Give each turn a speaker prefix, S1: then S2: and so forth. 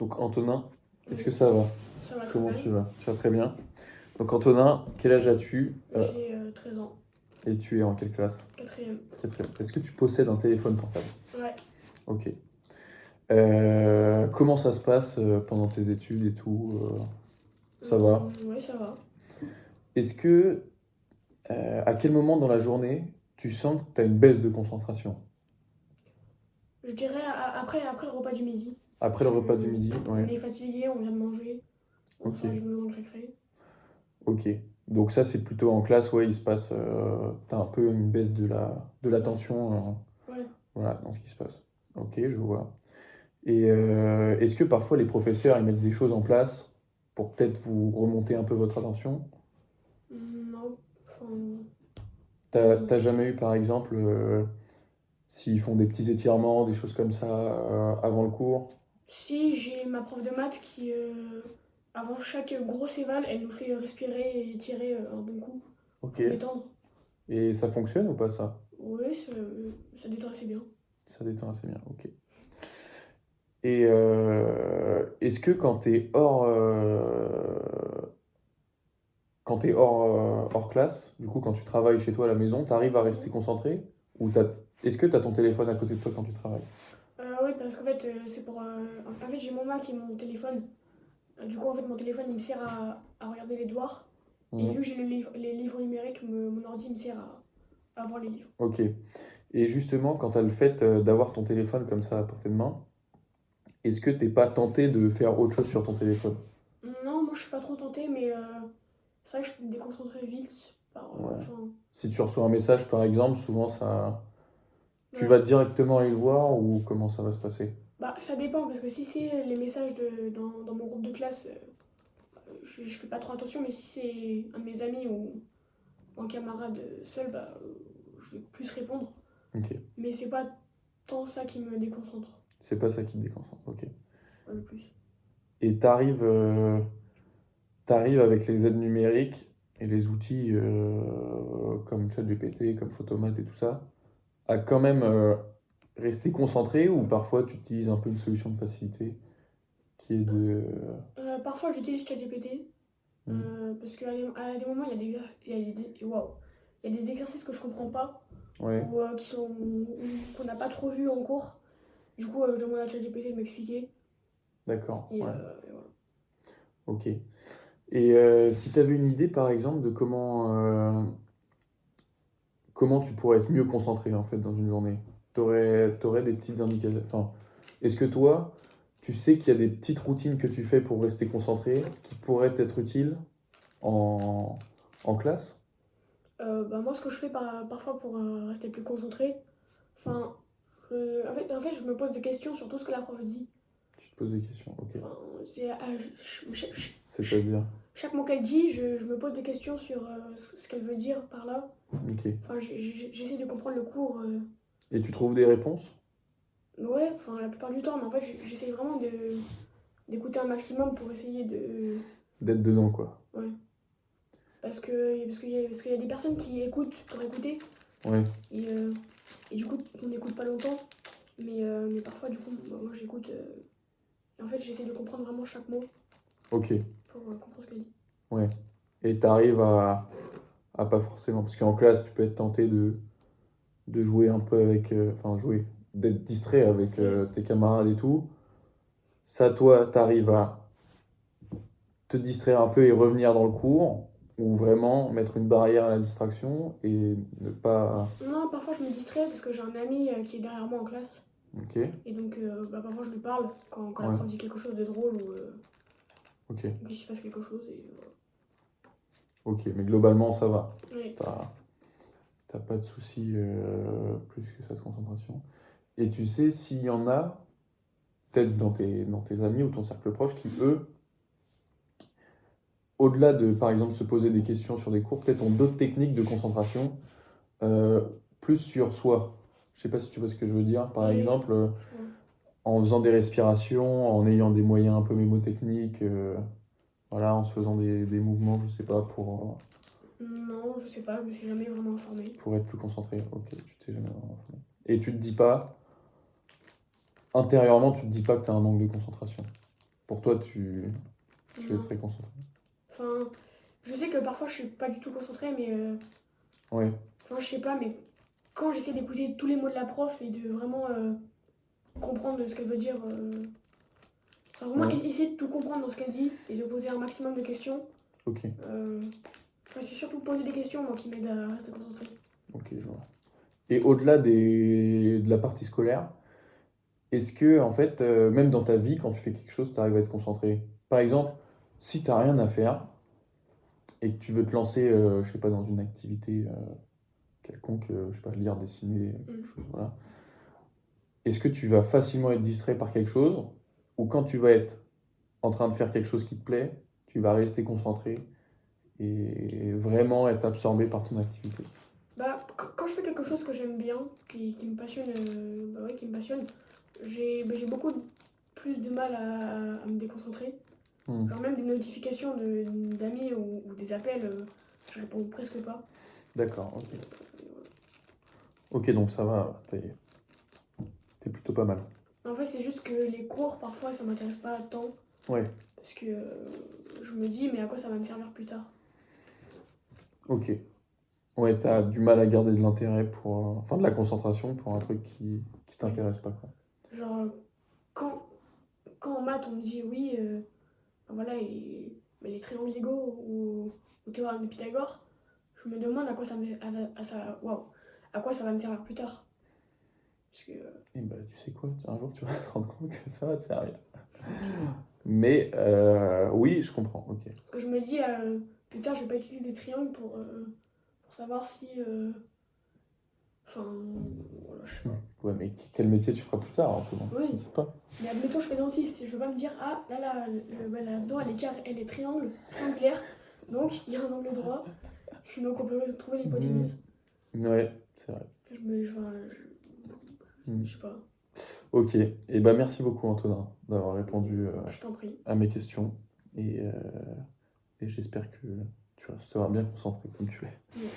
S1: Donc Antonin, est-ce que
S2: Oui,
S1: ça va?
S2: ça va très
S1: Comment
S2: bien.
S1: tu vas? Tu vas très bien. Donc Antonin, quel âge as-tu?
S2: J'ai 13 ans,
S1: Et tu es en quelle classe?
S2: quatrième.
S1: Quatrième. Est-ce que tu possèdes un téléphone portable?
S2: Ouais.
S1: Ok. Comment ça se passe pendant tes études et tout? Ça va?
S2: Ouais, ça va.
S1: Est-ce que, à quel moment dans la journée, tu sens que tu as une baisse de concentration?
S2: Je dirais après le repas du midi.
S1: Après
S2: Parce
S1: le
S2: que
S1: repas du midi?
S2: on
S1: Ouais.
S2: est fatigué, on vient de manger, on
S1: Ok.
S2: sort du moment de récré.
S1: Ok. Donc ça, c'est plutôt en classe, ouais, il se passe, t'as un peu une baisse de
S2: Ouais.
S1: l'attention,
S2: Ouais.
S1: voilà, dans ce qui se passe. Ok, je vois. Et est-ce que parfois les professeurs ils mettent des choses en place pour peut-être vous remonter un peu votre attention?
S2: Non. Enfin,
S1: T'as
S2: non.
S1: jamais eu par exemple, s'ils font des petits étirements, des choses comme ça avant le cours?
S2: Si j'ai ma prof de maths qui, avant chaque grosse éval, elle nous fait respirer et tirer un bon coup
S1: Ok.
S2: pour se détendre.
S1: Et ça fonctionne ou pas ça?
S2: Oui, ça détend assez bien.
S1: Ça détend assez bien, ok. Et est-ce que quand t'es hors classe, du coup quand tu travailles chez toi à la maison, t'arrives à rester concentré? Ou est-ce que t'as ton téléphone à côté de toi quand tu travailles?
S2: Oui, parce qu'en fait, c'est pour. En fait, j'ai mon Mac et mon téléphone. Du coup, en fait, mon téléphone, il me sert à regarder les devoirs. Et vu
S1: Mhm.
S2: que j'ai les livres numériques, mon ordi me sert à voir les livres.
S1: Ok. Et justement, quand tu as le fait d'avoir ton téléphone comme ça à portée de main, est-ce que t'es pas tenté de faire autre chose sur ton téléphone?
S2: Non, moi, je suis pas trop tentée, mais c'est vrai que je peux me déconcentrer vite.
S1: Ouais.
S2: Enfin,
S1: Si tu reçois un message, par exemple, souvent ça, tu
S2: ouais.
S1: vas directement aller le voir ou comment ça va se passer?
S2: Bah, ça dépend, parce que si c'est les messages dans mon groupe de classe, je fais pas trop attention, mais si c'est un de mes amis ou un camarade seul, bah, je vais plus répondre.
S1: Ok.
S2: Mais c'est pas tant ça qui me déconcentre
S1: C'est pas ça qui te déconcentre. Ok.
S2: le plus.
S1: Et t'arrives avec les aides numériques et les outils comme ChatGPT, comme Photomath et tout ça, à quand même rester concentré ou parfois tu utilises un peu une solution de facilité qui est de...
S2: Parfois, j'utilise ChatGPT
S1: Hmm.
S2: parce qu'à à des moments, waouh, il y a des exercices que je comprends pas
S1: Ouais,
S2: ou qu'on n'a pas trop vu en cours. Du coup, je demande à ChatGPT de m'expliquer.
S1: d'accord, ouais,
S2: Et voilà.
S1: ok. Et si tu avais une idée, par exemple, de comment tu pourrais être mieux concentré, en fait, dans une journée, t'aurais des petites indications. Enfin, est-ce que toi, tu sais qu'il y a des petites routines que tu fais pour rester concentré qui pourraient être utiles en, en classe?
S2: Bah, moi, ce que je fais parfois pour rester plus concentré, enfin, en fait, je me pose des questions sur tout ce que la prof dit.
S1: Tu te poses des questions, ok.
S2: Enfin, c'est,
S1: C'est-à-dire,
S2: chaque mot qu'elle dit, je me pose des questions sur ce qu'elle veut dire par là.
S1: ok.
S2: Enfin, j'essaie de comprendre le cours.
S1: Et tu trouves des réponses?
S2: Ouais, enfin, la plupart du temps, mais en fait, j'essaie vraiment d'écouter un maximum pour essayer de.
S1: D'être dedans, quoi.
S2: Ouais. Parce qu'il y a des personnes qui écoutent pour écouter,
S1: Ouais,
S2: et, euh, et du coup, on n'écoute pas longtemps. Mais parfois, du coup, bah, moi j'écoute. Et en fait, j'essaie de comprendre vraiment chaque mot
S1: ok,
S2: pour comprendre ce qu'elle dit.
S1: ouais. Et t'arrives à pas forcément, parce qu'en classe, tu peux être tenté de jouer un peu avec, enfin jouer, d'être distrait avec
S2: Ouais.
S1: tes camarades et tout. Ça, toi, t'arrives à te distraire un peu et revenir dans le cours, ou vraiment mettre une barrière à la distraction et ne pas...
S2: Non, parfois je me distrais parce que j'ai un ami qui est derrière moi en classe.
S1: Ok,
S2: Et donc, bah, parfois je lui parle quand la
S1: ouais,
S2: prof dit quelque chose de drôle
S1: ok,
S2: ou qu'il se passe quelque chose. Et voilà.
S1: ok, mais globalement, ça va.
S2: Ouais.
S1: T'as, t'as pas de soucis plus que ça de concentration. Et tu sais s'il y en a, peut-être dans tes amis ou ton cercle proche, qui, eux, au-delà de, par exemple, se poser des questions sur des cours, peut-être ont d'autres techniques de concentration, euh, plus sur soi. Je sais pas si tu vois ce que je veux dire. Par
S2: Oui,
S1: exemple,
S2: je vois.
S1: en faisant des respirations, en ayant des moyens un peu mémotechniques, voilà, en se faisant des mouvements, je sais pas,
S2: Non, je sais pas, je me suis jamais vraiment informée.
S1: pour être plus concentré. Ok, tu t'es jamais vraiment informé. Et tu te dis pas, intérieurement, tu te dis pas que tu as un manque de concentration. Pour toi, tu es
S2: Non.
S1: très concentré.
S2: Enfin, je sais que parfois je suis pas du tout concentrée, mais
S1: Ouais,
S2: enfin, je sais pas, mais quand j'essaie d'écouter tous les mots de la prof et de vraiment comprendre ce qu'elle veut dire, enfin, vraiment
S1: ouais,
S2: essayer de tout comprendre dans ce qu'elle dit et de poser un maximum de questions.
S1: ok,
S2: Enfin, c'est surtout poser des questions moi, qui m'aident à rester concentrée.
S1: ok, je vois. Et au-delà de la partie scolaire, est-ce que, en fait, même dans ta vie, quand tu fais quelque chose, tu arrives à être concentré? Par exemple, si tu n'as rien à faire et que tu veux te lancer, je sais pas, dans une activité quelconque, je sais pas, lire, dessiner, quelque chose, voilà. Est-ce que tu vas facilement être distrait par quelque chose ou quand tu vas être en train de faire quelque chose qui te plaît, tu vas rester concentré et vraiment être absorbé par ton activité?
S2: Bah, quand je fais quelque chose que j'aime bien, qui me passionne, bah ouais, qui me passionne, j'ai beaucoup plus de mal à me déconcentrer.
S1: Hmm,
S2: Genre même des notifications d'amis ou des appels, je réponds presque pas.
S1: d'accord, ok. Ok, donc ça va, t'es plutôt pas mal.
S2: En fait, c'est juste que les cours, parfois, ça m'intéresse pas tant.
S1: Ouais,
S2: Parce que je me dis, mais à quoi ça va me servir plus tard?
S1: ok. Ouais, t'as du mal à garder de l'intérêt pour, enfin de la concentration pour un truc qui
S2: Oui.
S1: t'intéresse pas, quoi.
S2: Genre, quand, quand en maths, on me dit, oui, ben voilà, les triangles égaux ou théorème de Pythagore, je me demande à quoi ça, waouh, à quoi ça va me servir plus tard. Parce que,
S1: Et bah, tu sais quoi, un jour tu vas te rendre compte que ça va te servir. Mais oui, je comprends, ok.
S2: parce que je me dis, plus tard, je vais pas utiliser des triangles pour savoir si. Enfin, voilà, je sais pas.
S1: Ouais, mais quel métier tu feras plus tard, Antoine?
S2: Oui,
S1: Je ne sais pas.
S2: mais admettons, je fais dentiste, je veux pas me dire, ah là, la dent, elle est triangulaire, donc il y a un angle droit, donc on peut trouver l'hypoténuse.
S1: Ouais, c'est vrai.
S2: Enfin,
S1: Mm.
S2: je sais pas,
S1: Ok, et bah merci beaucoup Antonin d'avoir répondu
S2: je t'en prie.
S1: à mes questions et, et j'espère que tu resteras bien concentré comme tu l'es.
S2: Ouais.